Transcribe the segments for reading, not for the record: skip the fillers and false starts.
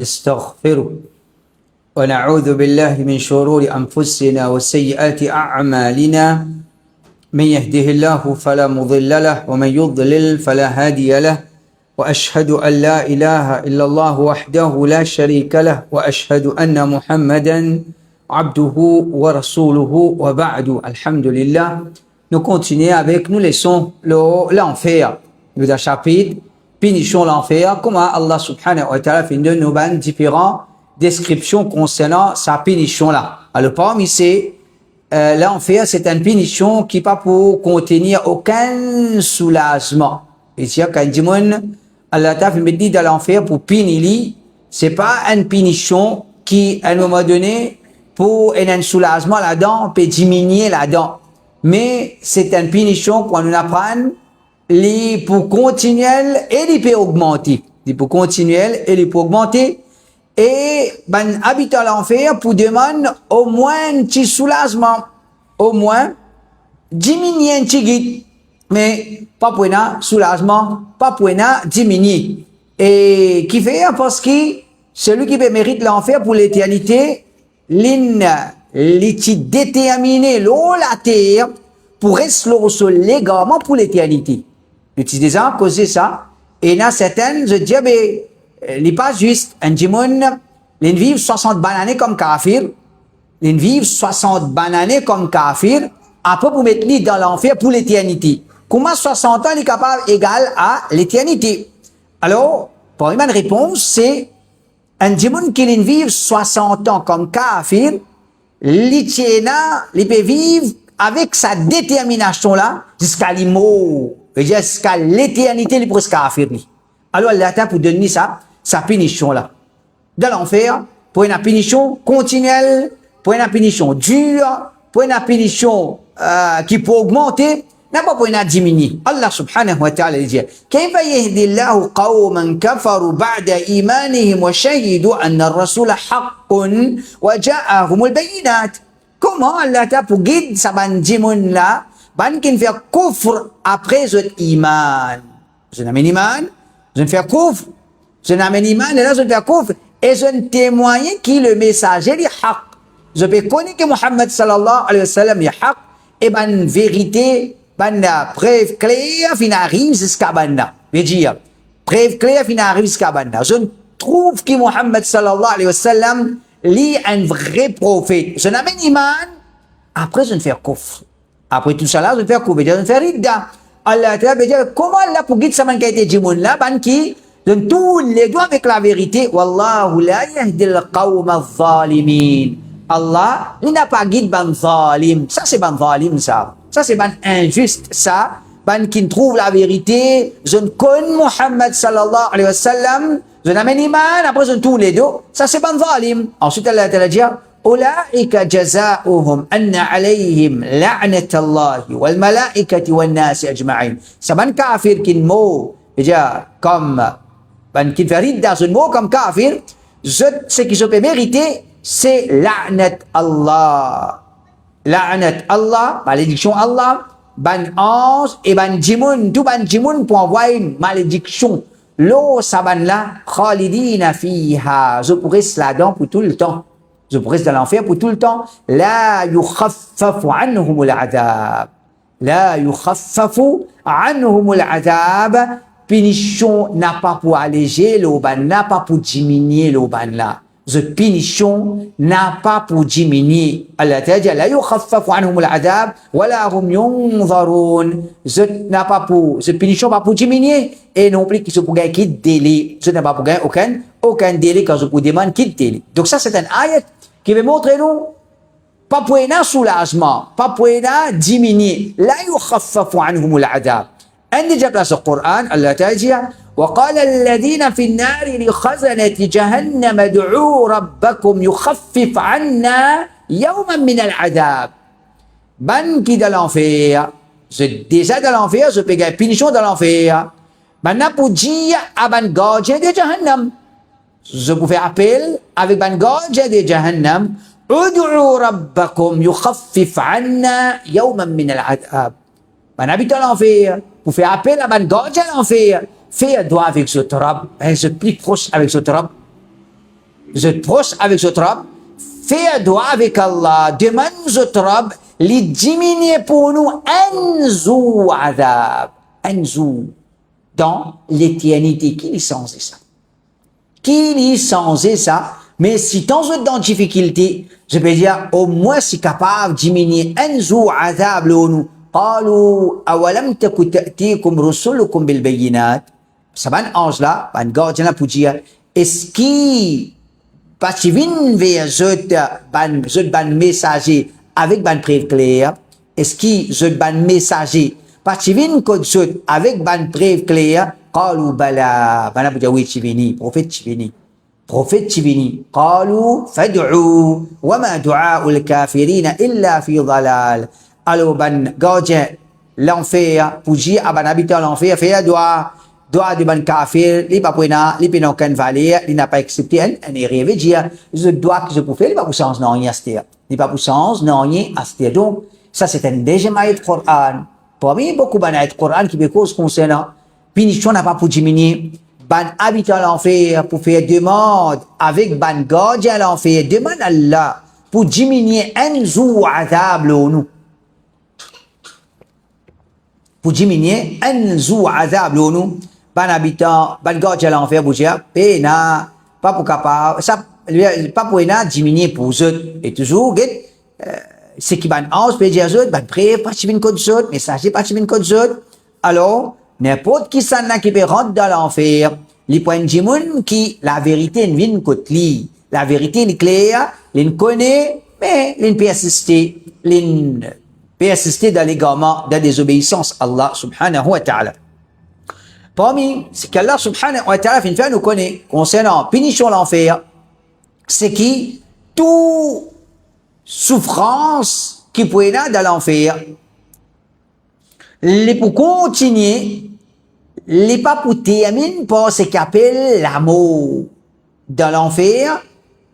نستغفره ونعوذ بالله من شرور أنفسنا وسيئات أعمالنا من يهده الله فلا مضل له ومن يضلل فلا هادي له وأشهد أن لا إله إلا الله وحده لا شريك له وأشهد أن محمدا عبده ورسوله وبعد الحمد لله. Nous continuons avec nous leçons l'enfer, le chapitre punition l'enfer, comment Allah subhanahu wa ta'ala fait de nous différentes descriptions concernant sa punition là. Alors parmi ces l'enfer, c'est une punition qui pas pour contenir aucun soulagement. Et si quand Allah t'a fait dit dans l'enfer pour punir, c'est pas une punition qui à un moment donné pour un soulagement là-dedans peut diminuer là-dedans, mais c'est une punition qu'on nous apprend pour continuer et il peut augmenter, pour continuer et il peut augmenter. Et ben habitant l'enfer pour demander au moins un petit soulagement, au moins diminuer un petit guide, mais pas pour un soulagement, pas pour un diminuer. Et qui fait parce que celui qui mérite l'enfer pour l'éternité, l'est déterminé la terre pour rester légalement pour l'éternité. L'utilisation à cause de ça, et il y a certaines, je dis, mais il n'est pas juste. Un dimon, ils vivent 60 bananes comme kafir, ils vivent 60 bananes comme kafir, après pour mettre dans l'enfer pour l'éternité. Comment 60 ans est capable égal à l'éternité? Alors, pour une réponse, c'est un dimon qui vit 60 ans comme kafir, il peut vivre avec sa détermination là, jusqu'à l'immo, jusqu'à l'éternité, il peut se kafir. Alors, Allah t'a pour donner ça, sa punition là. Dans l'enfer, pour une punition continuelle, pour une punition dure, pour une punition qui peut augmenter, n'a pas pour une diminuer. Allah subhanahu wa ta'ala dit, كيف يهدي الله قوما كفروا بعد إيمانهم وشهدوا أن الرسول حق وجاءهم البينات. Comment Allah t'a pour guider sa bandimoun là, ban qui fait kufr après ce iman. Je n'amène iman, je ne fais kufr, je n'amène iman, et là je ne fais kufr, et je ne témoigne qui le messager est haq. Je peux connaître que Muhammad sallallahu alayhi wa sallam est haq, et ban vérité, ban preuve claire, fin arrive jusqu'à banda. Je veux dire, preuve claire, fin arrive jusqu'à banda. Je ne trouve que Muhammad sallallahu alayhi wa sallam est un vrai prophète. Je n'amène iman, après je ne fais kufr. Après tout ça là, je ne fais kufr, je ne fais ridda. Allah Ta'ala veut dire, comment Allah pour guider sa man qui a été djimoun là, ban qui donne tous les doigts avec la vérité. Wallahu la yahdil qawma al-zalimin. Allah, il n'a pas guidé ban zalim. Ça c'est ban zalim ça. Ça c'est ban injuste ça. Ban qui trouve la vérité. Je ne connais Muhammad sallallahu alayhi wa sallam. Je n'amène iman, après je ne tous les deux. Ça c'est ban zalim. Ensuite Allah Ta'ala dit, أولئك جزاؤهم أن عليهم لعنة الله والملائكة والناس أجمعين. سبان كافر كن مو جا comme ban qui fait ride dans un mot comme kafir, ce qui se peut mériter, c'est la'nat Allah. La'nat Allah, malédiction Allah, ban ange et ban djimoun, tout ban djimoun pour envoyer une malédiction. L'eau saban là, khalidina fiha, je pourrais se là-dedans pour tout le temps. Je pourrais dans l'enfer pour tout le temps. La yukhaffafu anhumul adab. La yukhaffafu anhumul adab. Punition n'a pas pour alléger l'auban, n'a pas pour diminuer l'auban là. The punition n'a pas pour diminuer. Allah Ta'ala dit, la yukhaffafu anhumul adab, wa la hum yunzarun. N'a pas pour, the punition pas pour diminuer, et non plus qu'il se pour gagner qui délai. Je n'ai pas pour gagner aucun délai quand je vous demande qui délai. Donc ça c'est un ayat qui veut montrer nous, pas pour un soulagement, pas pour un diminuer. La yukhaffafu anhumul adab. عندي جاب في القرآن الله تعالى وقال الذين في النار لخزنة جهنم ادعوا ربكم يخفف عنا يوما من العذاب. ban qui dans l'enfer, c'est déjà dans l'enfer, je peux gagner punition dans l'enfer. Maintenant pour dire à ban gardien de Jahannam, je peux faire appel avec ban gardien de Jahannam, ادعوا ربكم يخفف عنا يوما من العذاب. ban habitant l'enfer, pour faire appel à ban gardien de l'enfer, faire doigt avec ce Rab, être plus proche avec ce Rab. vous êtes proche avec votre Rab, faites doigt avec Allah, demande votre Rab, les diminuer pour nous, anzou adab, anzou, dans l'éternité, qui est censé ça? Qui est censé ça? Mais si tant vous êtes dans difficulté, je peux dire, au moins c'est capable de diminuer anzou adab, nous, قالوا أولم تكن تأتيكم رسلكم بالبينات ça va un ange là, un gardien là pour dire, est-ce qui pas qui vient vers ban messager avec ban preuve claire, est-ce qui ban messager pas qui vient avec ban preuve claire, قالوا بلى bana pour dire oui tu viens, prophète tu viens, قالوا فادعوا وما دعاء الكافرين إلا في ضلال. Alors ban gardien l'enfer pour dire à ban habitant l'enfer fait doit de ban kafir li pas pena li pena aucune valeur il n'a pas accepté un est rêvé dire je dois que je peux faire il pas pour sens non rien aster il pas pour sens non rien aster. Donc ça c'est un deuxième ayat Coran. Parmi beaucoup ban ayat Coran qui peut cause concernant punition n'a pas pour diminuer ban habitant l'enfer pour faire demande avec ban gardien l'enfer demande Allah pour diminuer un jour azab nous pour diminuer un jour azab nous ban habitant ban gardien l'enfer pour dire pena pas pour capable ça pas pour diminuer pour eux et toujours ce qui ban ange peut dire eux ban prêt pas chivin code eux messager pas chivin code eux. Alors n'importe qui ça qui peut rentrer dans l'enfer les points de monde qui la vérité ne vient côté li la vérité est claire les connaît mais les persister dans l'égarement, dans la désobéissance à Allah subhanahu wa ta'ala. Parmi ce qu'Allah subhanahu wa ta'ala fait nous connaît concernant punition l'enfer, c'est qui toute souffrance qui peut être dans l'enfer, les pour continuer, les pas pour terminer par ce qu'on appelle l'amour. Dans l'enfer,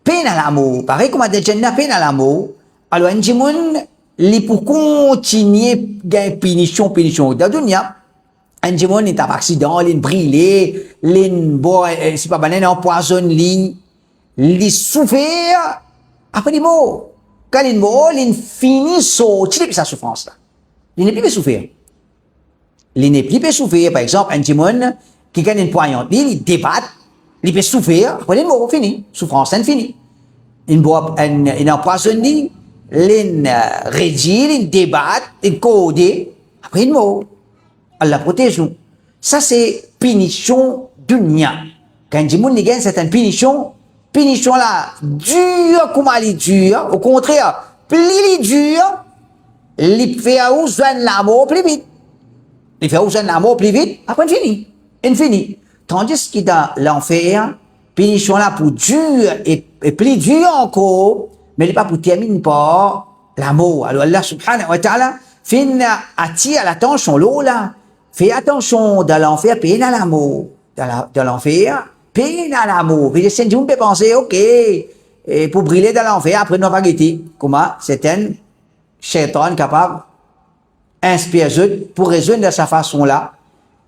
peine à l'amour. Pareil comme à des jannah, peine à l'amour. Alors, un jimoun, les pour continuer gain punition dans dunya un jimoun est un accident l'in brûlé l'in boy c'est pas banane empoisonne li souffrir après les mots quand l'in mort l'in finit sortir sa souffrance là il n'est plus souffrir par exemple un jimoun qui gagne une poignante il débat il peut souffrir après l'in mort fini souffrance infini il boit un empoisonne l'in rédige, l'in débat, l'in code, après une mot. Allah protège nous. Ça c'est punition dunya. Quand je dis que c'est une punition là, dure comme elle est dure, au contraire, plus elle est dure, il fait ouvrir l'amour plus vite. Il fait ouvrir l'amour plus vite, après infini. Tandis que dans l'enfer, punition là pour dur et plus dur encore, mais il n'est pas pour terminer par l'amour. Alors Allah subhanahu wa ta'ala fait attire l'attention là. Fais attention dans l'enfer, peine à l'amour. Dans l'enfer, peine à l'amour. Puis si on peut penser, ok, et pour briller dans l'enfer, après nous spaghetti. Comment? C'est un shaitan capable inspirer pour résoudre de sa façon là.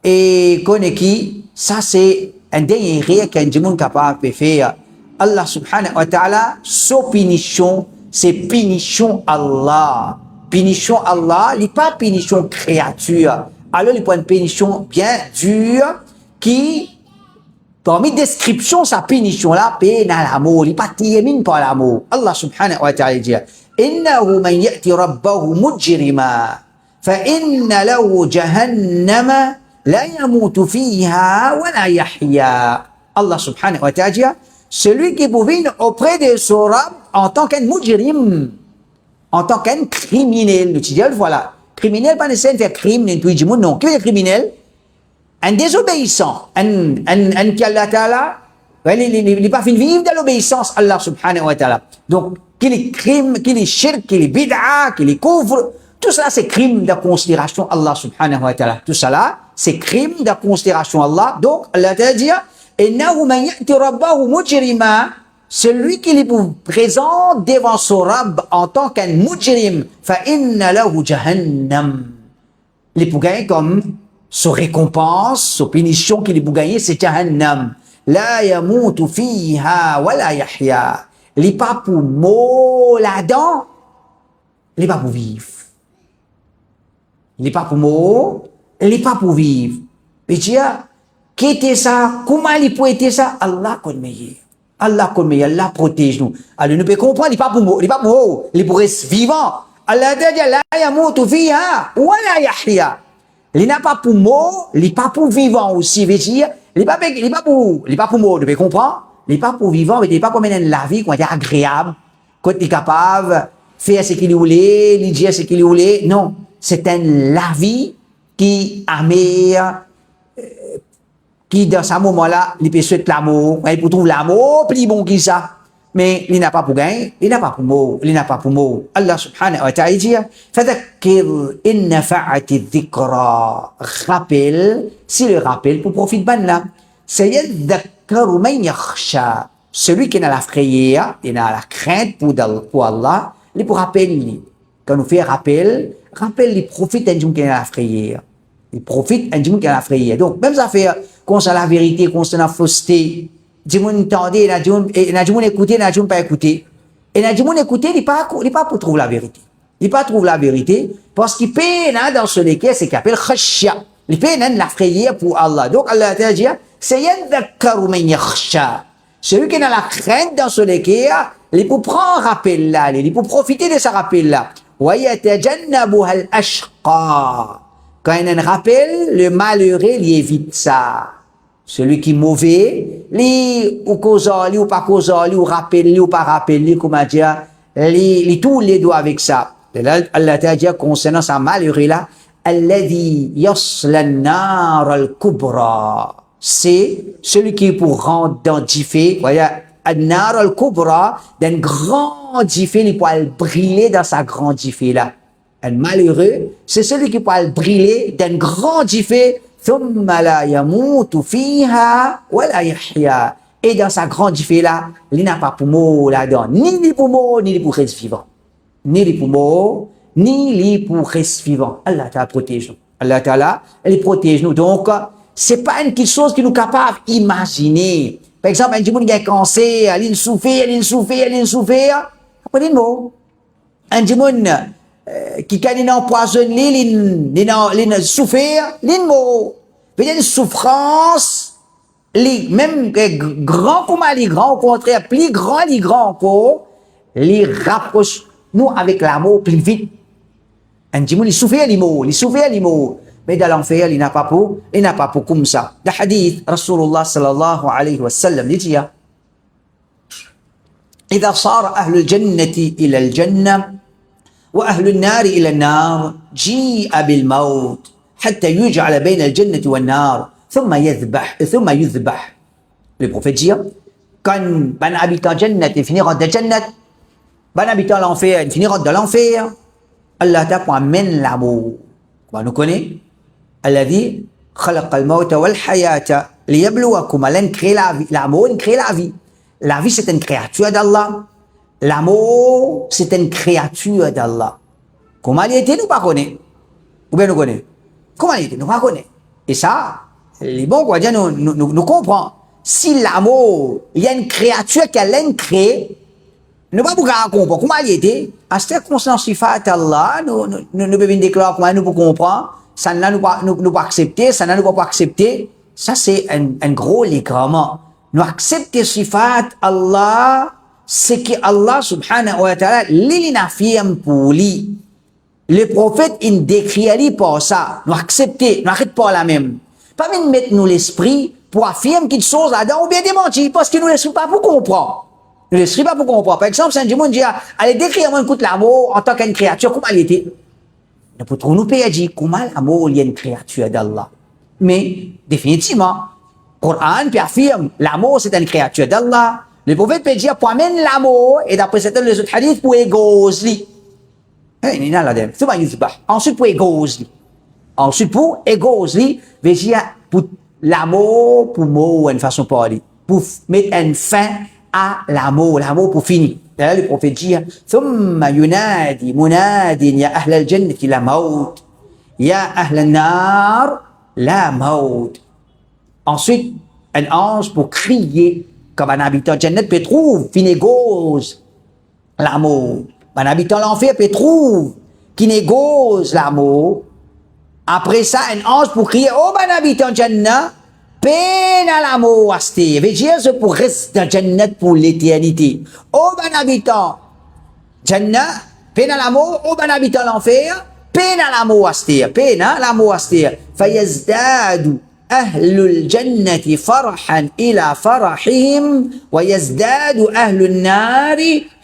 Et connaît qui? Ça c'est un dernier rire qu'un monde capable de faire. Allah subhanahu wa ta'ala, sa punition, c'est punition Allah. Punition Allah, il n'est pas punition créature. Alors, il prend une punition bien dure qui, parmi description, sa punition là, peine à l'amour. Il n'est pas terminé par l'amour. Allah subhanahu wa ta'ala dit, إنه من يأتي ربه مجرما فإن له جهنم لا يموت فيها ولا يحيا. Allah subhanahu wa ta'ala dit, celui qui pouvait auprès de son Rab en tant qu'un mujrim, en tant qu'un criminel. Nous disons, voilà, criminel, pas nécessairement faire crime, non. Qui est criminel? Un désobéissant, un qui Allah Ta'ala, il n'est pas fait vivre dans l'obéissance à Allah subhanahu wa ta'ala. Donc, qu'il est crime, qu'il est shirk, qu'il est bid'a, qu'il est couvre, tout cela c'est crime de considération Allah subhanahu wa ta'ala. Tout cela, c'est crime de considération Allah. Donc, Allah Ta'ala dit, إنه من يأتي ربه مجرما, celui qui est présent devant son Rabb en tant qu'un mujrim, فإن له جهنم. Il est pour gagner comme sa récompense, sa punition qu'il est pour gagner, c'est Jahannam. la yamutu fiha wa la yahya. Il n'est pas pour mot là-dedans, il n'est pas pour vivre. Il n'est pas pour mot, il n'est pas pour vivre. Et dia, qu'était ça? Comment il peut être ça? Allah connaît meilleur. Allah connaît meilleur, Allah protège nous. Alors nous pouvons comprendre, il n'est pas pour mot, il n'est pas pour mot, il est pour rester vivant. Allah dit, la yamutu fiha wa la yahya. Il n'a pas pour mot, il n'est pas pour vivant aussi. Veut dire, il n'est pas pour mot, tu peux comprendre? Il n'est pas pour vivant, mais il n'est pas comme la vie, quand il est agréable, quand il est capable de faire ce qu'il voulait, de dire ce qu'il voulait. Non, c'est la vie qui amer, qui dans ce moment-là, il peut souhaiter l'amour, il peut trouver l'amour, plus bon que ça. Mais il n'a pas pour gain, il n'a pas pour mot, il n'a pas pour mot. Allah subhanahu wa ta'ala dit, فَذَكِّرْ إِنْ نَفَعَتِ الذِّكْرَى. Rappel, si le rappel pour profiter de là. سَيَذَّكَّرُ مَنْ يَخْشَى. Celui qui est dans la frayère, et dans la crainte pour Allah, il pour rappeler. Quand on fait rappel, il profite d'un jour qui est dans la frayère. Il profite d'un jour qui est dans la frayère. Donc, même ça fait, qu'on sait la vérité, qu'on sait la fausseté, du monde entendait, et du monde écoutait, du monde pas écouté. Et du monde écouté, il n'est pas pour trouver la vérité. Il pas trouve la vérité, parce qu'il paye dans ce cas, c'est qu'il appelle khashya. Il paye dans la frayère pour Allah. Donc, Allah a dit, c'est yadhakkaru man yakhsha. Celui qui est dans la crainte dans ce cas, il peut prendre rappel là, il peut profiter de ce rappel là. Wa yatajannabuha al-ashqa. Quand il y a un rappel, le malheureux, il évite ça. Celui qui est mauvais, lui, ou causant, lui, ou pas causant, lui, ou rappel, lui, ou pas rappel, lui, comment dire, lui, tous les doigts avec ça. Et là, Allah t'a dit, concernant ça malheureux là, alladhi yasla an-nar al-kubra. C'est celui qui est pour rendre dans Jifé, voyez, an-nar al-kubra, d'un grand Jifé, il peut briller dans sa grande Jifé là. Un malheureux, c'est celui qui peut briller d'un grand Jifé, ثم لا يموت فيها ولا يحيا. Et dans sa grande Jifé là, il n'a pas pour mot là-dedans, ni les pour mot, ni les pour reste vivant. Ni les pour mot, ni les pour reste vivant. Allah Ta'ala protège nous. Allah Ta'ala, il protège nous. Donc, c'est pas une quelque chose qui nous est capable d'imaginer. Par exemple, un petit monde qui a un cancer, il souffre. Après, il mot. Un petit monde qui est empoisonné, il souffre, il mot. Peut-être une souffrance, même grand comme les grands, au contraire, plus grand les grands encore, les rapproche nous avec l'amour plus vite. Un petit monde, il souffre les mots. Mais dans l'enfer, il n'a pas pour comme ça. Le hadith, Rasulullah sallallahu alayhi wa sallam, il dit, إذا صار أهل الجنة إلى الجنة وأهل النار إلى النار جيء بالموت حتى يجعل بين الجنة والنار ثم يذبح. Le prophète dit, quand un habitant Jannat finira de Jannat, un habitant l'enfer finira de l'enfer, Allah t'a amène l'amour. Nous connaissons. الذي خلق الموت والحياة ليبلوكم. Allah crée la vie. L'amour, il crée la vie. La vie, c'est une créature d'Allah. L'amour, c'est une créature d'Allah. Comment il était, nous pas connaît. Ou bien nous connaît. Comment il était, nous pas connaît. Et ça, les bons quoi dire, nous comprenons. Si l'amour, il y a une créature qu'elle crée, nous pas pouvoir comprendre comment il était. À cette circonstance, sifat Allah, nous devons déclarer comment nous pouvons comprendre. Ça n'a nous pas accepter, ça n'a nous pas accepter. Ça, c'est un gros légrement. Nous accepter sifat Allah, c'est que Allah subhanahu wa ta'ala, il affirme pour lui. Le prophète, il décrit lui pour ça. Nous accepter, nous arrête pas la même. Pas même mettre nous l'esprit pour affirmer quelque chose là-dedans ou bien démentir, parce que nous l'esprit pas pour comprendre. Nous l'esprit pas pour comprendre. Par exemple, Saint-Dimon dit, allez décrire moi écoute l'amour en tant qu'une créature, comment elle était. Nous pouvons nous payer dire comment l'amour il y a une créature d'Allah. Mais, définitivement, Coran puis affirme l'amour c'est une créature d'Allah. Le prophète peut dire pour amener l'amour et d'après certains les autres hadiths pour égoser. Ensuite pour égoser. Ensuite pour égoser, veut dire pour l'amour pour mot une façon de parler. Pour mettre une fin à l'amour pour finir. Là le prophète dit ثم ينادي مناد يا أهل الجنة لا موت يا أهل النار لا موت. Ensuite, un ange pour crier, comme un habitant Jannat peut trouver, qui négocie l'amour. Un habitant l'enfer peut trouver, qui négocie l'amour. Après ça, un ange pour crier, oh, ben habitant Jannat, peine à l'amour, asté. Veut dire, c'est pour rester dans Jannat pour l'éternité. Oh, ben habitant Jannah, peine à l'amour, oh, ben habitant l'enfer, peine à l'amour, asté. Peine à l'amour, asté. فيزداد أهل الجنة فرحا إلى فرحهم ويزداد أهل النار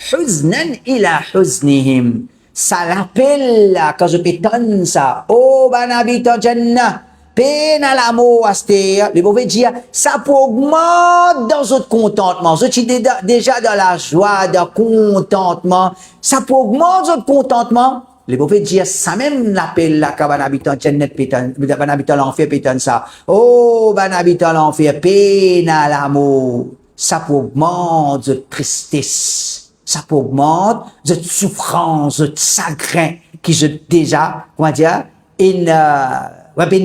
حزنا إلى حزنهم. Ça l'appelle là, quand je pétonne ça, oh, ben habitant Jannah, peine à l'amour, asté. Le mauvais dire, ça peut augmenter dans votre contentement. Je suis déjà dans la joie, dans le contentement. Ça peut augmenter votre contentement. Le mauvais dire, ça même l'appelle là, quand ben habitant Jannah, ben habitant l'enfer, pétonne ça. Oh, ben habitant l'enfer, peine à l'amour. Ça peut augmenter votre tristesse. Ça peut augmenter cette souffrance, cette chagrin qui je déjà, comment dire,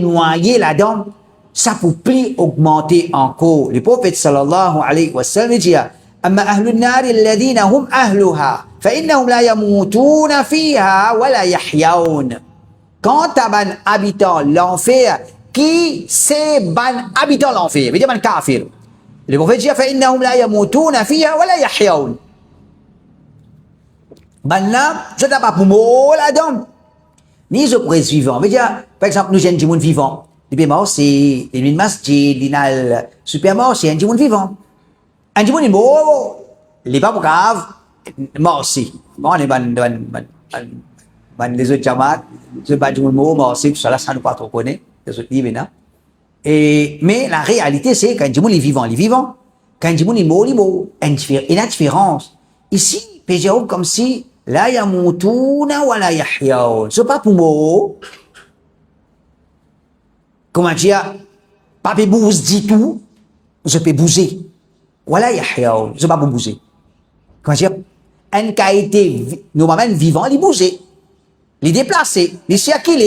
noyé là-dedans. Ça peut plus augmenter encore. Le prophète sallallahu alayhi wa sallam dit, أما أهل النار الذين هم أهلها فإنهم لا يموتون فيها ولا يحيون. Quant à ban habitant l'enfer, qui c'est ban habitant l'enfer? veut dire ban kafir. Le prophète dit, فإنهم لا يموتون فيها ولا يحيون. Ben là, je n'ai pas pour mot là-dedans. Ni je pourrais être vivant. Mais dire, par exemple, nous sommes des gens vivants. Les morts, c'est les masjid, les supermarchés, c'est un gens vivant. Un gens est mort, les pas grave, mort aussi. Bon, on est les autres jamaat, c'est pas des gens mort aussi, tout ça, ça nous pas trop connaît, les autres livres, là. Mais la réalité, c'est qu'un gens est vivant, Quand un gens est mort, il y a une différence. Ici, PGO, comme si, la yamoutuna wa la yahyaun. C'est pas pour moi. Comment dire? Pas pour bouger du tout. Je peux bouger. Wa la yahyaun. C'est pas pour bouger. Comment dire? Un qui a été normalement vivant, il bouge. Il déplace. Il circule.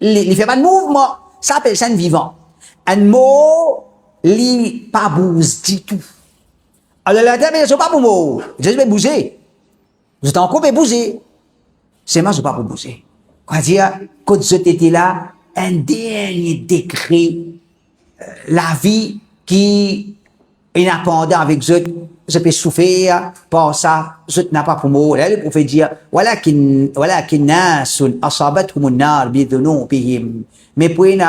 Il fait pas de mouvement. Ça s'appelle ça un vivant. Un mot, il pas bouge du tout. Alors la terre, c'est pas pour moi. Je vais bouger. Je t'en coupe et bouger. C'est moi, je ne vais pas bouger. Quand dire, quand je étais là, un dernier décret, la vie qui est indépendante avec je peux souffrir par ça, je n'ai pas pour moi. Là, le prophète dit, ولكن ناس أصابتهم النار بذنوبهم. Mais pour une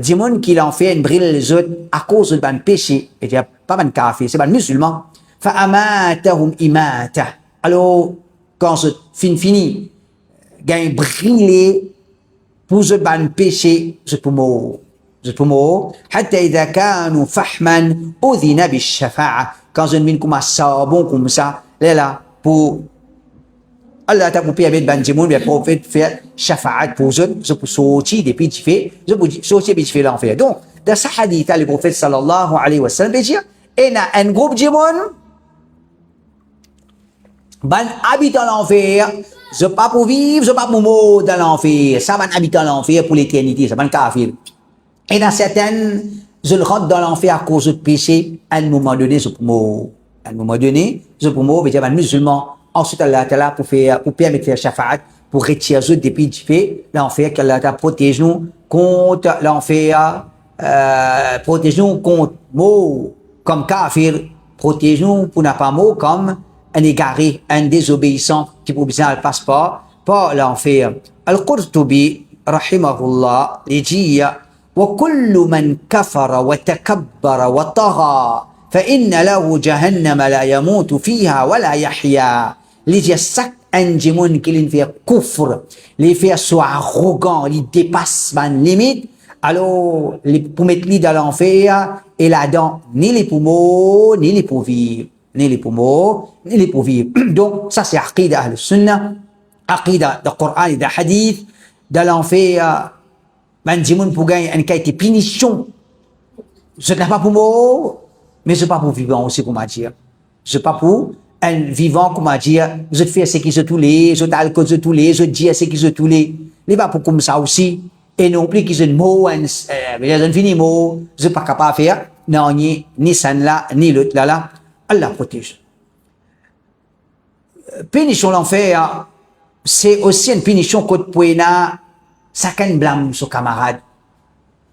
gens qui l'ont fait une brille les autres à cause de péché, et dire pas un café, c'est un musulman. فأماتهم إماتة. Alors, quand ce fini, gagne brûlé pour ce ban péché, je peux mourir. حتى إذا كانوا فحما أذن بالشفاعة. Quand je ne comme ça, bon comme ça, là, pour Allah t'a coupé avec ban jimoun, le prophète fait shafa'at pour je peux sortir depuis du fait, je peux sortir depuis du fait l'enfer. Donc, dans ce hadith, le prophète sallallahu alayhi wa sallam dit, il y a un groupe jimoun, ban habitant l'enfer, je pas pour vivre, je pas pour mourir dans l'enfer. Ça ban habitant l'enfer pour l'éternité, ça ban kafir. Et dans certaines, je le rentre dans l'enfer à cause de péché, à un moment donné, je peux mourir. À un moment donné, je peux mourir, mais un musulman, ensuite Allah Ta'ala pour permettre de faire shafa'at, pour retirer ceux depuis du fait, l'enfer, qu'Allah Ta'ala protège nous contre l'enfer, protège nous contre mot comme kafir, protège nous pour ne pas mot comme un égaré, un désobéissant qui peut besoin le passeport, pas l'enfer. Al-Qurtubi, rahimahullah, il dit, وكل من كفر وتكبر وطغى فإن له جهنم لا يموت فيها ولا يحيا. Les gens un démon qui fait kufr, les fait soit arrogant, il dépasse ma limite, alors pour mettre lui dans l'enfer et là-dedans ni les poumons ni les pour vivre, ni les poumons ni les pour vivre. Donc ça c'est aqida al-sunnah, aqida du Coran et du hadith. Dans l'enfer man démon pour gagner une qualité punition. Je n'ai pas pour moi, mais je pas pour vivant aussi, comment dire. Je pas pour un vivant, comment dire, je fais ce qui se tous les, je t'alcool se tous les, je dis ce qui se tous les. Il va pour comme ça aussi. et non plus qu'ils ont un mot, ils ont fini mot, je pas capable de faire, non, ni ça là, ni l'autre là, Allah protège. Punition l'enfer, c'est aussi une punition contre Pouena, chacun blâme son camarade.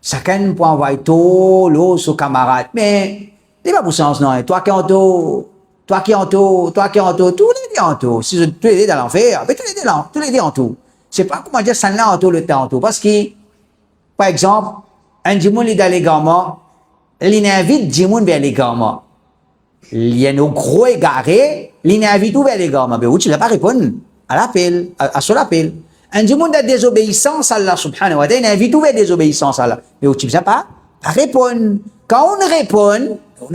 Chacun peut envoyer tout l'eau son camarade. Mais, c'est pas pour sens, non. Toi qui en tout, toi qui en tout, tous les deux en tout. Si tous les deux dans l'enfer, mais tous les deux en tout. C'est pas comment dire ça là en tout le temps en tout. Parce que, par exemple, un djimoun est dans les gamins, il invite djimoun vers les gamins. Il y a nos gros égarés, il invite tout vers les gamins. Mais où tu n'as pas répondu à l'appel, à son appel. Un djimoun de désobéissance à Allah subhanahu wa ta'ala, il invite tout vers désobéissance à Allah. Mais où tu ne sais pas répondre. Quand on répond, on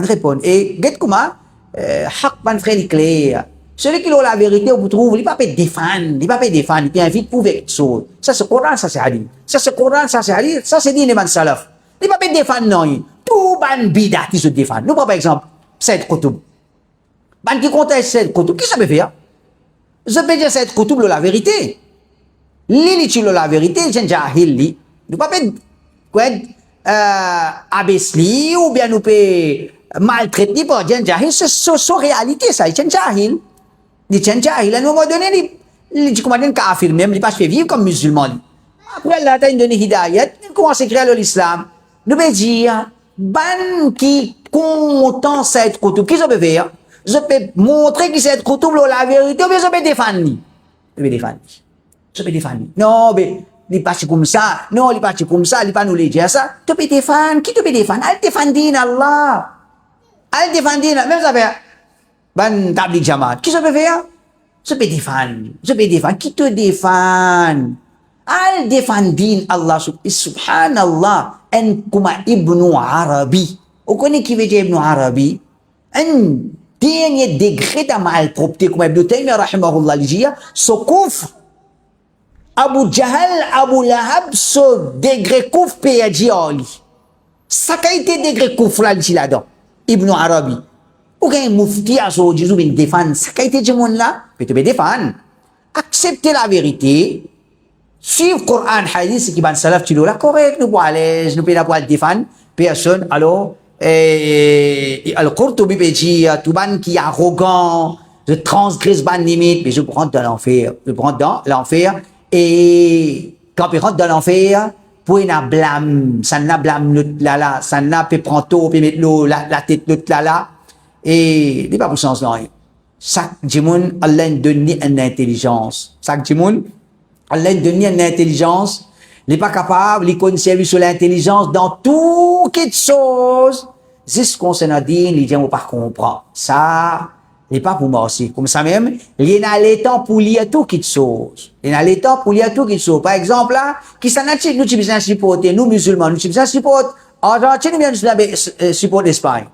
répond. Et, regarde comment, haq ban frère clair. Celui qui a la vérité, on trouve, il ne peut pas défendre, il invite pour quelque chose. Ça c'est Coran, ça c'est hadith. Ça c'est Coran, ça c'est hadith, ça c'est dit les man salaf. Il ne peut pas défendre, non. Tout ban bidat qui se défend. Nous, par exemple, Saïd Qutb. Ban qui conteste Saïd Qutb, qui ça peut faire? Je peux dire Saïd Qutb la vérité. Li tu la vérité, c'est jahil li. Nous ne pouvons pas abaisser ou bien nous peut maltraiter pour dire jahil, c'est réalité ça, c'est jahil. Il tient jahil, à un moment donné, il dit comment dire kafir même, il pas se fait vivre comme musulman. Après là, il donne hidayat, il commence à écrire l'islam. Nous peut dire, ban qui content Saïd Qutb, qui ça peut faire? Je peux montrer que Saïd Qutb la vérité, mais je peux défendre. Je peux défendre. Non, mais il passe comme ça. Non, il passe comme ça, il pas nous le dire ça. Tu peux défendre. Qui te peut défendre? Elle défend Allah. Elle défend même ça fait. Ban tablik jamaat. Qui ça peut faire? Je peux défendre. Qui te défend? Elle défend Allah subhanallah. En comme Ibn Arabi. Vous connaissez qui veut dire Ibn Arabi? Un dernier degré de malpropreté comme Ibn Taymiyyah rahimahullah dit, ce couvre Abu Jahal, Abu Lahab, ce degré couvre péadi ali. Ça a été degré couvre là-dedans. Ibn Arabi. Ou quand mufti a so Jésus bien défendre, ça a été monde là, peut te défendre. Accepter la vérité, suivre Coran, hadith, qui ban salaf, tu l'as correct, nous pas à l'aise, nous pas à défendre, personne, alors, Al-Qurtubi peut dire, tout ban qui est arrogant, je transgresse ban limite, mais je prends dans l'enfer, et quand il rentre dans l'enfer, pour une blâme, ça n'a blâme là, ça n'a pas prendre tout, puis mettre la tête là, et il pas pour sens là. Chaque djimoun, Allah donne une intelligence. Chaque djimoun, Allah donne une intelligence. Il n'est pas capable, il connaît sur l'intelligence dans tout quelque chose. C'est ce qu'on s'en a dit, il dit, on ne pas comprendre. Ça, il n'est pas pour moi aussi. Comme ça même, il y a le temps pour lire tout quelque chose. Par exemple, là, qui s'en a dit, nous, tu besoin supporter, nous, musulmans, nous, tu besoin supporter. Argentine, nous, besoin supporter l'Espagne.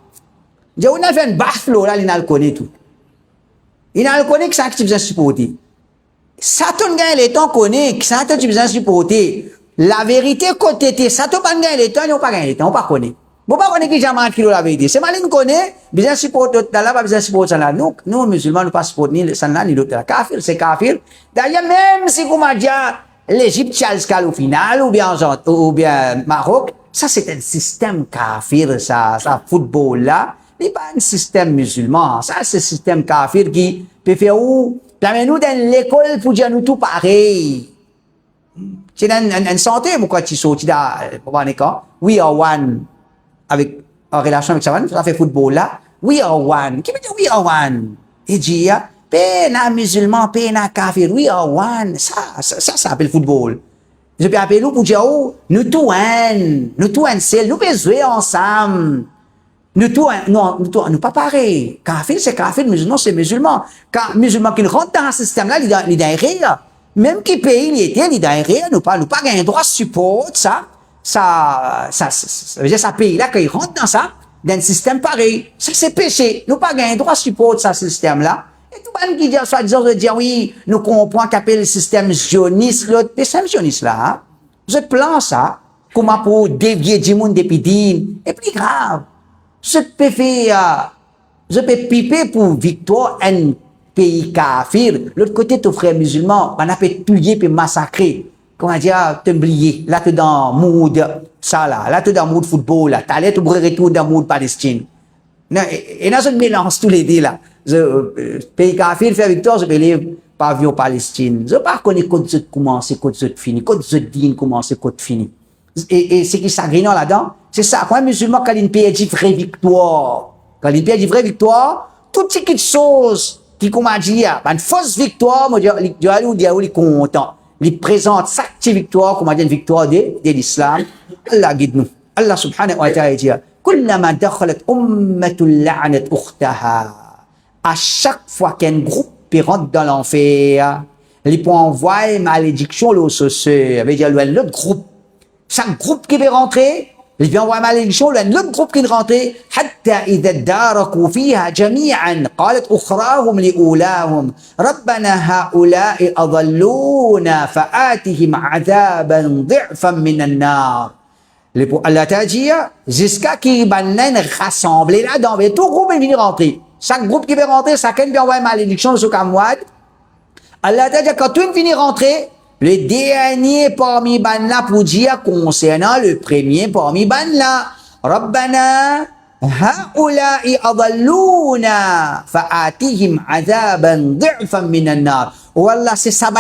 On a fait un baflo, là, il a le connaît tout. Il a le connaît que ça, que tu besoin supporter. Ça, ton gars, les temps connaît, que ça, tu besoin supporter. La vérité, côté, ça, ton pas gagner les temps, on pas gagner les temps, on pas connaît. Bon, pas connaît qui jamais kilo la vérité. C'est malin connaît, besoin supporter là, pas besoin supporter ça là. Nous, musulmans, nous pas supporter ni ça là, ni l'autre là. Kafir, c'est kafir. D'ailleurs, même si, comme on dit, l'Égypte, Charles au final, ou bien Maroc, ça, c'est un système kafir, ça, football là. Il n'est pas un système musulman. Ça, c'est un système kafir qui peut faire où? Là, nous, dans l'école, pour dire nous tout pareil. C'est une santé, pourquoi tu sautes, tu as, we are one, avec, en relation avec ça fait football là. We are one. Qui veut dire we are one? Et dit, pena musulman, pena kafir, we are one. Ça s'appelle football. Je peux appeler nous pour dire, oh, nous tout un seul, nous pouvons jouer ensemble. Nous pas pareil. Kafir, c'est kafir, musulman, c'est musulman. Quand musulman qui rentre dans ce système-là, il est derrière. Même qui pays il était, il est derrière, nous pas gagner droit de support, ça veut dire, ça pays là, quand il rentre dans un système pareil. Ça, c'est péché. Nous pas gagner droit de support, ça, ce système-là. Et tout le monde qui dit, soi-disant, de dire, oui, nous comprenons qu'appelle le système sioniste, l'autre, le système sioniste là, hein. Je plan ça, comment pour dévier du monde depuis dîmes, et plus grave. Je peux piper pour victoire un pays kafir. L'autre côté, ton frère musulman, on a fait tuer puis massacrer. comment dire, t'oublier. Là, tu dans mood, ça là tu dans mood football, là. T'allais te retourner dans mood Palestine. Et dans ce mélange, tous les deux, là. Pays kafir fait victoire, je peux lire pavillon Palestine. Je ne sais pas quand ça commence, quand ça finit, quand ça dit commence, quand ça finit. Et ce qui s'agrénant là-dedans, c'est ça. Quand un musulman, quand il perd une vraie victoire, quand il perd une vraie victoire, toutes ces petites choses qui, comme on dit, une fausse victoire, moi, je suis content. Il présente chaque victoire, comme on dit, une victoire de l'islam. Allah guide nous. Allah subhanahu wa ta'ala dit, كلما دخلت أمة لعنت أختها. À chaque fois qu'un groupe rentre dans l'enfer, il peut envoyer malédiction aux sociaux. Ça veut dire, l'autre groupe. Chaque groupe qui veut rentrer, il peut envoyer malédiction, l'autre groupe qui veut rentrer. حتى إذا اداركوا فيها جميعا قالت أخراهم لأولاهم ربنا هؤلاء أضلونا فآتهم عذابا ضعفا من النار. Allah t'a dit, jusqu'à qu'ils viennent rassembler là-dedans, tout groupe est venu rentrer. Chaque groupe qui veut rentrer, chacun peut envoyer malédiction sur Kamwad. Allah t'a dit, quand tout vient rentrer, le dernier parmi là pour dire concernant le premier parmi là, Rabbana ha'ula'i adalluna fa'atihim azaban di'fan minan nar. Oh Allah, c'est ça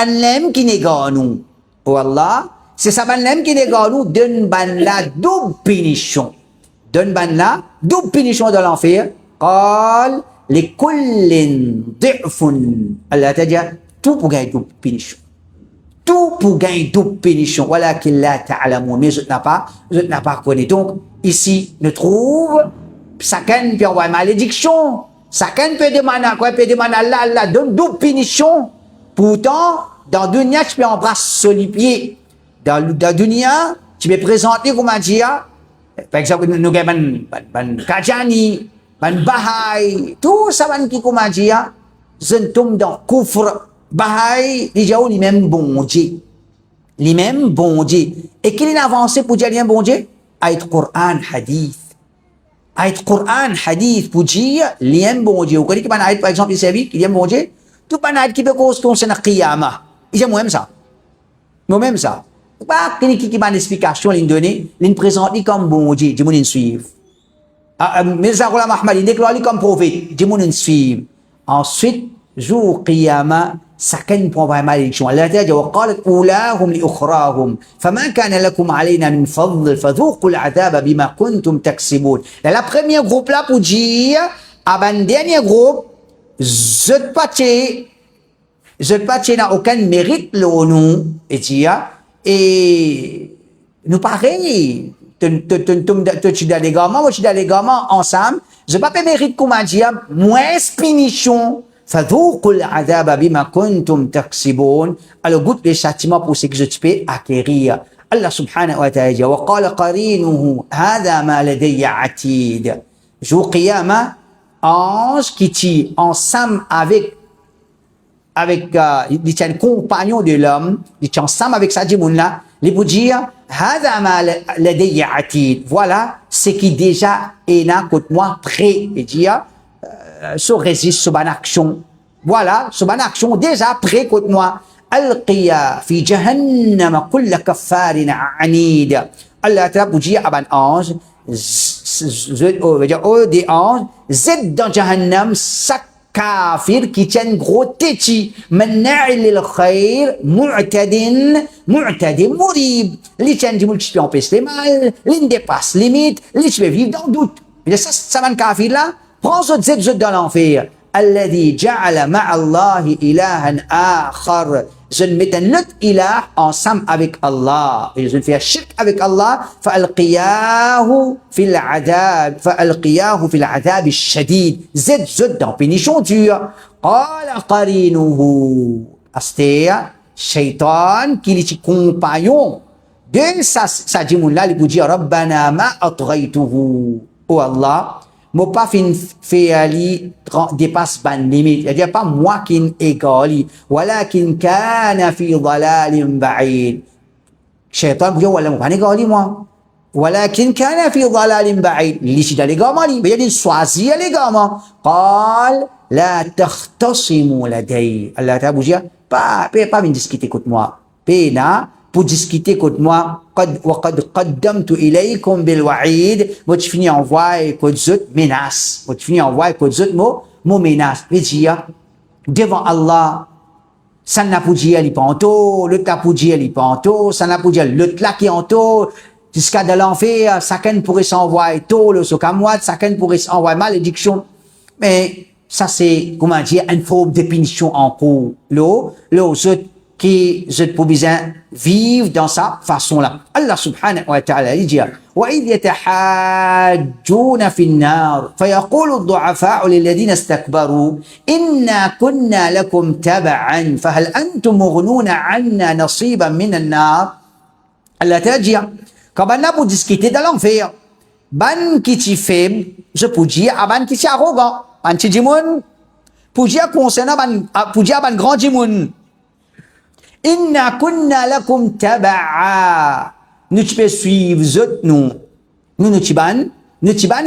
qui n'est pas nous. Oh Allah, c'est ça qui n'est pas nous. Donne la double punition. Donne la double punition de l'enfer. قال لكل ضعف. Allah t'a dit tout pour gagner double punition. Tout pour gagner double punition. ولكن لا تعلمون. Mais je n'ai pas connu. Donc, ici, nous trouve, chacun peut avoir malédiction. Chacun peut demander quoi? Peut demander Allah, Allah donne double punition. Pourtant, dans dunya, tu peux embrasser les pieds. Dans dunya, tu peux présenter, comment dire, par exemple, nous avons Kajani, Bahai, tout ça, qui, comment dire, je tombe dans Koufr. Bahai, déjà, les mêmes bon Dieu. Les mêmes bon Dieu. Et qu'il est avancé pour dire les mêmes bon Dieu? Ayat Qur'an, Hadith. Ayat Qur'an, Hadith, pour dire les mêmes bon Dieu. Vous connaissez qu'il y a ayat, par exemple, il s'est dit, les mêmes bon Dieu? Tout le monde qui peut cause concernant Qiyamah. Il y a moi-même ça. Moi-même ça. Pas quelqu'un qui m'a une explication, il donne, il présente comme bon Dieu, dis-moi il suive. Mirza Ghulam Ahmad, il déclare comme prophète, dis-moi il suive. Ensuite, jour Qiyamah, chacun prend une malédiction. Allah Ta'ala dit, وقالت أولاهم لأخراهم فما كان لكم علينا من فضل فذوقوا العذاب بما كنتم تكسبون. La première groupe là pour dire, à ben dernier groupe, je n'a aucun mérite le nous, et dire, et nous pareil, tu dans les gamins, moi je suis dans les gamins ensemble, je pas mérite comment dire, moins punition, فذوقوا العذاب بما كنتم تكسبون. Alors goûte les châtiments pour ce que je peux acquérir. Allah subhanahu wa ta'ala dit, وقال قرينه هذا ما لدي عتيد. Jour Qiyamah, ange qui tue ensemble avec les compagnons de l'homme, ils sont ensemble avec sa djimoun-là, ils vous dire, هذا ما لدي عتيد. Voilà ce qui déjà est là contre moi prêt. Et dire, se résiste sur une action. Voilà, sur une action déjà prêt contre moi. Al-qiya fi jahannam kulla kaffarin anid. Allah Ta'ala vous dit à un ange, des anges, zed dans Jahannam, chaque kafir qui tient gros téti, manna'il lil khayr, mu'tadin murib. Li tient du multi empêcher les mal, li dépasse limite, li tu peux vivre dans le doute. Mais ça va un kafir là, prends ce zed dans l'enfer. Alladhi ja'ala ma'allahi ilahan akhar. Je ne mets un autre ilah ensemble avec Allah. Et je ne fais shirk avec Allah. فَأَلْقِيَاهُ فِي الْعَذَابِ فَأَلْقِيَاهُ فِي الْعَذَابِ الشَّدِيدِ. Zed dans pénition dure. قَالَ قَرِينُهُ. Astéa, shaitan, qui est compagnon de sa djimoun-là, il vous dit, رَبَّنَا مَا أَطْغَيْتُهُ. Oh Allah, moi pas fait ali dépasse ban limite. C'est-à-dire pas moi qui égali. Walakin kana fi dhalalin ba'id. Shaitan dit wala moi pas égali moi. Walakin kana fi dhalalin ba'id. Li si dans les gamins li, il choisit les gamins. قال لا تختصموا لدي. Allah Ta'ala vous dit pas me discuter contre moi. Pena pour discuter contre moi. وَقَدْ قَدَّمْتُ إِلَيْكُمْ بِالْوَعِيدِ. Moi, tu finis envoyer contre autres menaces. Moi, tu finis envoyer contre autres mots menaces. Mais dire, devant Allah, ça n'a pas dit, il est pas en taux, l'autre n'a pas dit, il est pas en taux, ça n'a pas dit, l'autre là qui est en taux, jusqu'à de l'enfer, chacun pourrait s'envoyer tôt, le sokamouat, chacun pourrait s'envoyer malédiction. Mais, ça c'est, comment dire, une forme de punition en cours. L'autre, qui je pour besoin vivre dans sa façon-là. Allah subhanahu wa ta'ala il dit وَإِذْ يَتَحَاجُّونَ فِي النَّارِ فَيَقُولُ الضُّعَفَاءُ لِلَّذِينَ اسْتَكْبَرُوا إِنَّا كُنَّا لَكُمْ تَبَعًا فَهَلْ أَنْتُمْ مُغْنُونَ عَنَّا نَصِيبًا مِنَ النَّارِ. Allah t'a dit quand on a pour discuter de l'enfer, ban qui t'y faible, je peux dire à ban qui t'y arrogant, ban qui dit moun, pour dire concernant ban, pour dire ban grand dimoun. Inna kunna lakum taba'a. Nous tu peux suivre zot nous. Nous tiban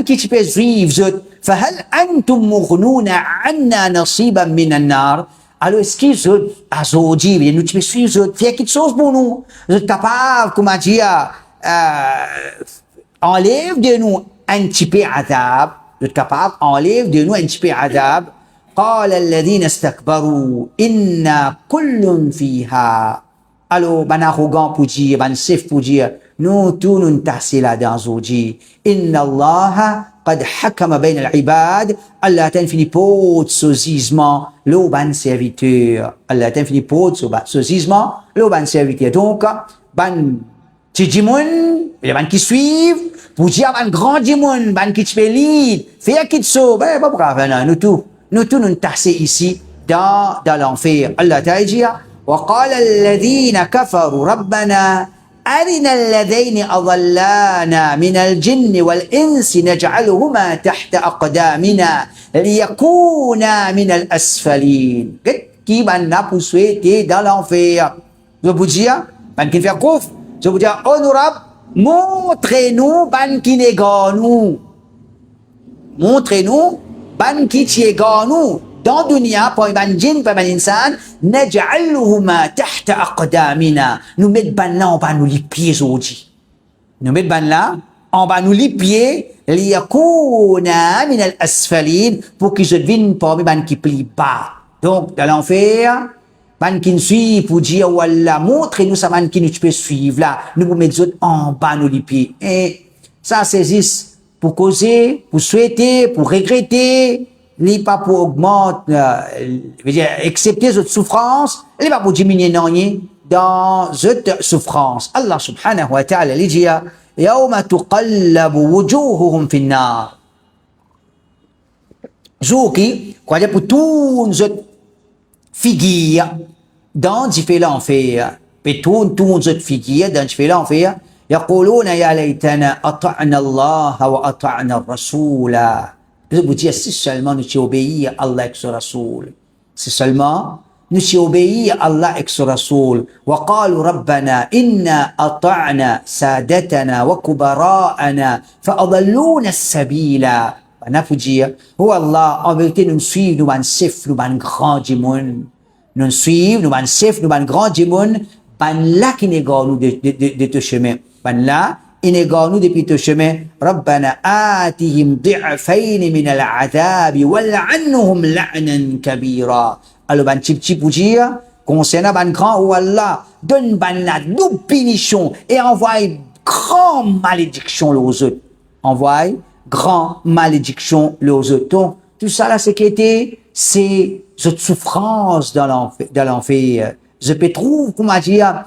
qui tu peux suivre zot. Fahal antum mughnuna anna nasiban minan nar. Alors est-ce qu'ils zot azodi, nous tu peux suivre zot, faire quelque chose pour nous. Zot capable, comment dire, enlève de nous un petit peu adab. Zot capable, enlève de nous un petit peu adab. قال الذين استكبروا إنا كل فيها. Alors, ban arrogant pour dire, ban sif pour dire, nous tous nous tassés là dans Zoji. Inna Allah qad hakama bayna al-ibad. Allah t'a fini pour ce jugement, le ban serviteur. Allah t'a fini pour ce jugement, le ban serviteur. Donc, ban tijimoun, les ban qui suivent, pour dire ban grand dimoun, ban qui te lead, faire qui te sauve, ben, pas grave, non, nous tous nous tassés ici dans l'enfer. Allah t'a dit, وقال الذين كفروا ربنا أرنا الذين أضلانا من الجن والإنس نجعلهما تحت أقدامنا ليكونا من الأسفلين. Qui n'a pas souhaité dans l'enfer? Je vous dis, ban qui fait couf, je vous dis, honorable, montrez-nous ban qui négant nous. Montrez-nous ban qui tient nous dans dunya pour ban jinn pour ban insan naj'aluhuma tahta aqdamina. Nous mettre ban là en bas nous les pieds aujourd'hui. Nous mettre ban là en bas nous les pieds liyakuna min al-asfalin pour qu'ils deviennent parmi ban qui plie bas. Donc dans l'enfer ban qui nous suit pour dire wallah montrez-nous ça ban qui nous tu peux suivre là nous mettre autres en bas nous les pieds. Et ça saisisse pour causer, pour souhaiter, pour regretter, n'est pas pour augmenter, accepter cette souffrance, n'est pas pour diminuer non dans cette souffrance. Allah subhanahu wa ta'ala il dit يوم تقلب وجوههم في النار. Jour qui, quoi dire pour tout cette figure dans différents enfers, et tout cette figure dans différents enfers. يقولون يا ليتنا أطعنا الله وأطعنا الرسول. Je vous dis, si seulement nous obéissons à Allah et son Rasoul. Si seulement nous obéissons à Allah et son Rasoul. وقالوا ربنا إنا أطعنا سادتنا وكبراءنا فأضلونا السبيل. On a pu dire, oh Allah, en vérité, nous suivons, nous sif, nous grand djimoun. Nous suivons, nous sif, nous grand djimoun. Ban là qui négore nous de te chemin. Ban là, il négore nous depuis te chemin. Rabbana atihim di'afayn min al-'adhab wal'anhum la'nan kabira. Alors ban petit pour dire concernant ban grand ou Allah donne ban la double punition et envoie grand malédiction aux autres. Envoie grand malédiction aux autres. Donc tout ça là c'est cette souffrance dans l'enfer. Je peux trouver, comment dire,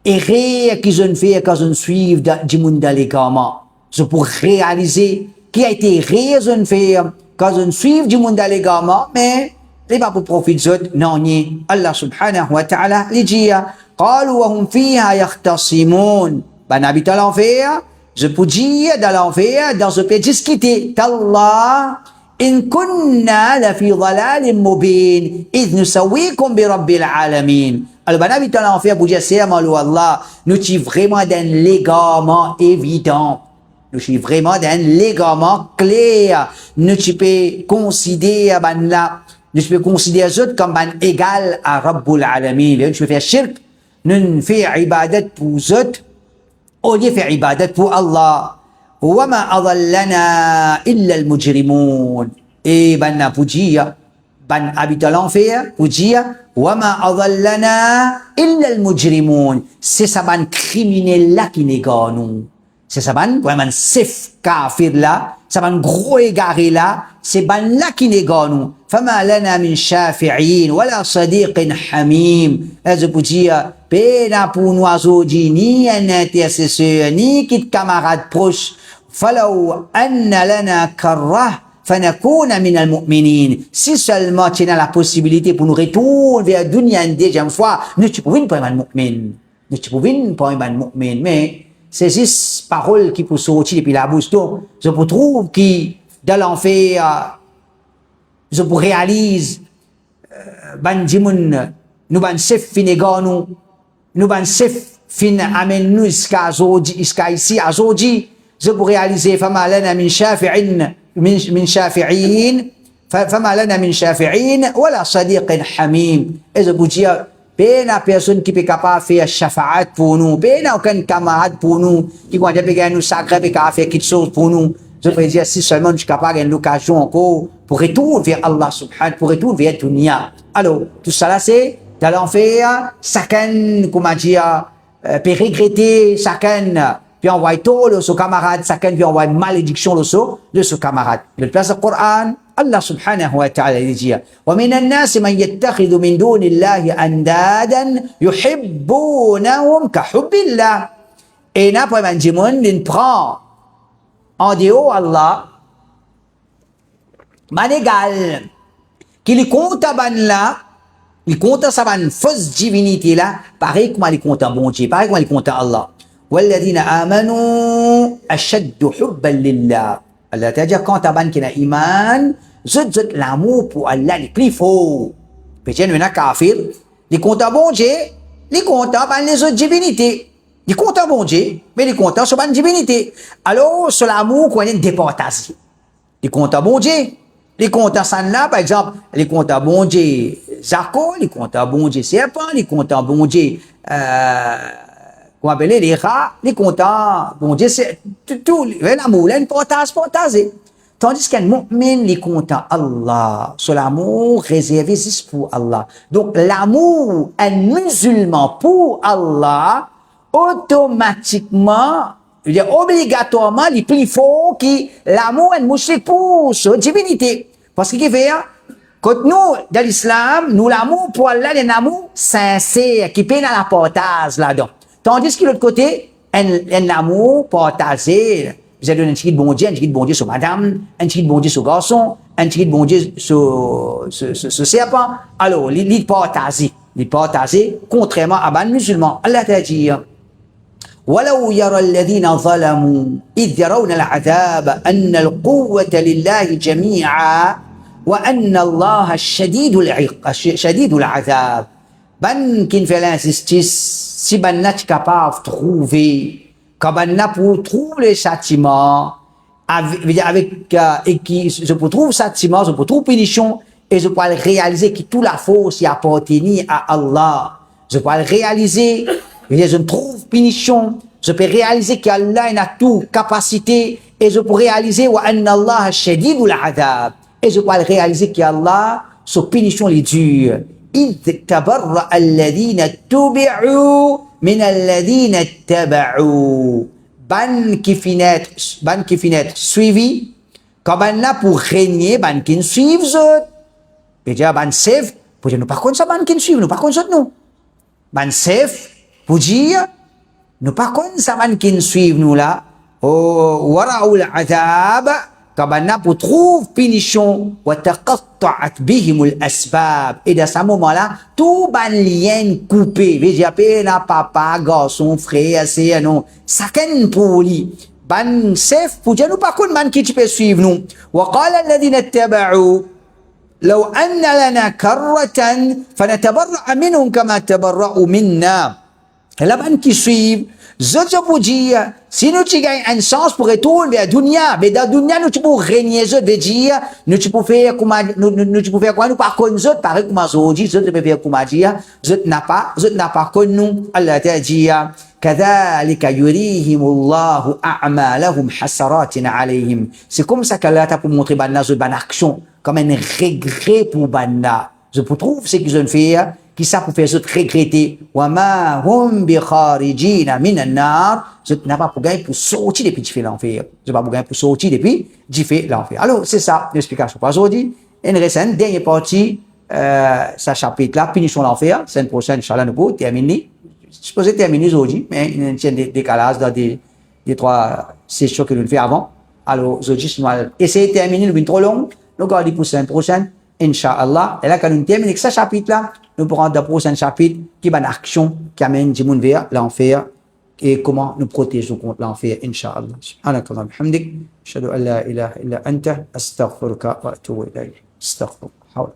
errer qu'ils ont fait quand ils suivent du monde dans les gamins. Je peux réaliser qui a été erré ils ont fait quand ils suivent du monde dans les gamins, mais les pas pour profiter d'autres, non, ni. Allah subhanahu wa ta'ala, il dit, قالوا وهم فيها يختصمون. Ben, habitant l'enfer, je peux dire dans l'enfer, dans ce pays discuter, qu'Allah, إن كنا لفي ضلال مبين إذ نسويكم برب العالمين. Alors, ben, habitant l'enfer, pour dire, c'est Allah, nous sommes vraiment d'un légarement évident. Nous sommes vraiment d'un légarement clair. Nous pouvons considérer, ben, là, nous pouvons considérer les autres comme ben, égal à Rabbul Alamin. Nous pouvons faire shirk nous fait ibadat pour autres, au lieu de faire ibadat pour Allah. وما أضلنا إلا المجرمون et ban na pujiya ban habitant l'enfer pujiya وما أضلنا إلا المجرمون c'est ça ban criminel là qui négare nous c'est ça ban vraiment sef kafir là ça ban gros égaré là c'est ban là qui négare nous فما لنا من شافعين ولا صديق حميم ez pujiya pena pour nous aujourd'hui ni un intercesseur ni qui camarade proche فلو أن لنا كرة فنكون من المؤمنين si seulement tu as la possibilité pour nous retourner vers la dunya une deuxième fois nous tu pouvons pas être mu'min nous tu pouvons pas être mu'min mais c'est juste paroles qui pour sortir depuis la bouche je peux trouve qui dans l'enfer je peux réaliser ban dimoun nous ban chef finégan nous ban chef fin amène nous jusqu'à ici à aujourd'hui je peux réaliser فما لنا من شافعين من شافعين فما لنا من شافعين ولا صديق حميم et je peux dire pas la personne qui peut capable faire shafaat pour nous pas aucun camarade pour nous qui va dire nous sacré peut faire quelque chose pour nous je peux dire si seulement je suis capable une occasion encore pour retourner vers Allah subhanahu pour retourner vers dunya alors tout ça là c'est dans l'enfer chacun comment dire peut regretter chacun puis envoie tort de son camarade, chacun puis envoie malédiction de son camarade. Le place du Coran, Allah subhanahu wa ta'ala dit وَمِنَ النَّاسِ مَنْ يَتَّخِذُ مِنْ دُونِ اللَّهِ أَنْدَادًا يُحِبُّونَهُمْ كَحُبِّ اللَّهِ et n'a pas man dimon il prend en dehors Allah man égal qu'il compte ban là il compte sa ban fausse divinité là pareil comme il compte bon Dieu pareil comme il compte Allah والذين آمنوا أشد حبا لله Allah t'a dit quand t'as ban qui a iman zut l'amour pour Allah est plus fort peut-être il y a kafir il compte bon Dieu il compte ban les autres divinités il compte bon Dieu mais il compte sur ban divinité alors sur l'amour qu'on est déportation il compte bon Dieu il compte ça là par exemple il compte bon Dieu Zarko il compte bon Dieu serpent il compte bon Dieu qu'on appelle les rats, les contents, bon Dieu, c'est tout, l'amour, là, une partage. Tandis qu'un mu'min, les contents, Allah, sur l'amour réservé juste pour Allah. Donc, l'amour, un musulman pour Allah, automatiquement, il est obligatoirement, il est plus fort que l'amour, un musulman pour sa divinité. Parce qu'il fait, quand nous, dans l'islam, nous, l'amour pour Allah, c'est un amour sincère, qui peut dans la partage là-dedans. Tandis que l'autre côté, un amour partagé, vous avez donné un petit bon Dieu sur madame, un petit bon Dieu sur garçon, un petit bon Dieu sur serpent. Alors, il partagé, contrairement à ban musulman. Allah t'a dit, ولو يرى الذين ظلموا إذ يرون العذاب أن القوة لله جميعا وأن الله شديد العذاب ban qui fait l'injustice si ban n'a capable de trouver quand ban n'a pour trouver le châtiment avec et qui je peux trouver châtiment je peux trouver punition et je peux réaliser que toute la force y appartient à Allah je peux réaliser je trouve punition je peux réaliser qu'Allah a toute capacité et je peux réaliser wa anna Allah shadidul adab et je peux réaliser qu'Allah sa punition est dure إذ تبرأ الذين اتبعوا من الذين اتبعوا ban qui finit suivi quand ban là pour régner ban qui suivent autres et déjà ban safe pour dire nous par contre ça ban qui suivent nous par contre nous ban safe pour dire nous par contre ça ban qui suivent nous là oh waraul adab quand ban là pour trouver punition wa taqatta'at bihimul asbab et dans ce moment là tout ban lien coupé veut dire n'a papa garçon frère c'est non chacun pour lui ban safe pour dire nous par contre ban qui tu peux suivre nous wa qala alladhina ittaba'u law anna lana karratan fanatabarra minhum kama tabarra'u minna Et la bande qui suit, je pour dire, si nous tu gagnes un sens pour retourner vers Dunia, mais dans Dunia, nous tu peux régner, je veux dire, nous tu peux faire comme, nous tu peux faire quoi, nous par contre, je pareil comme aujourd'hui, je peux faire comme dire, je n'ai pas connu nous, Allah t'a dit, كذلك يريهم الله أعمالهم حسرات عليهم. C'est comme ça qu'Allah t'a pour montrer banna une bonne action, comme un regret pour banna. Je trouve ce qu'ils ont fait, qui ça pour faire ça regretter. وما هم بخارجين من النار. Je n'ai pas pour gagner pour sortir depuis du l'enfer. Je n'ai pas pour gagner pour sortir depuis du l'enfer. Alors c'est ça l'explication pour aujourd'hui. Une récente dernière partie, ce chapitre là, finissons l'enfer. Semaine prochaine, Inch'Allah, nous pouvons terminer. Je supposé terminer aujourd'hui, mais il y a un petit décalage dans des trois sessions que nous faisons avant. Alors, aujourd'hui, nous allons essayer de terminer, nous sommes trop long. Nous allons pour la semaine prochaine, Inch'Allah. Et là, quand nous terminons ce chapitre-là, nous pourrons dans le prochain chapitre qui est une action qui amène du monde vers l'enfer et comment nous protéger contre l'enfer, Inch'Allah. Subhanakallah, bihamdik. Ashhadu an la ilaha illa anta, astaghfiruka wa atubu ilayk. Astaghfirullah.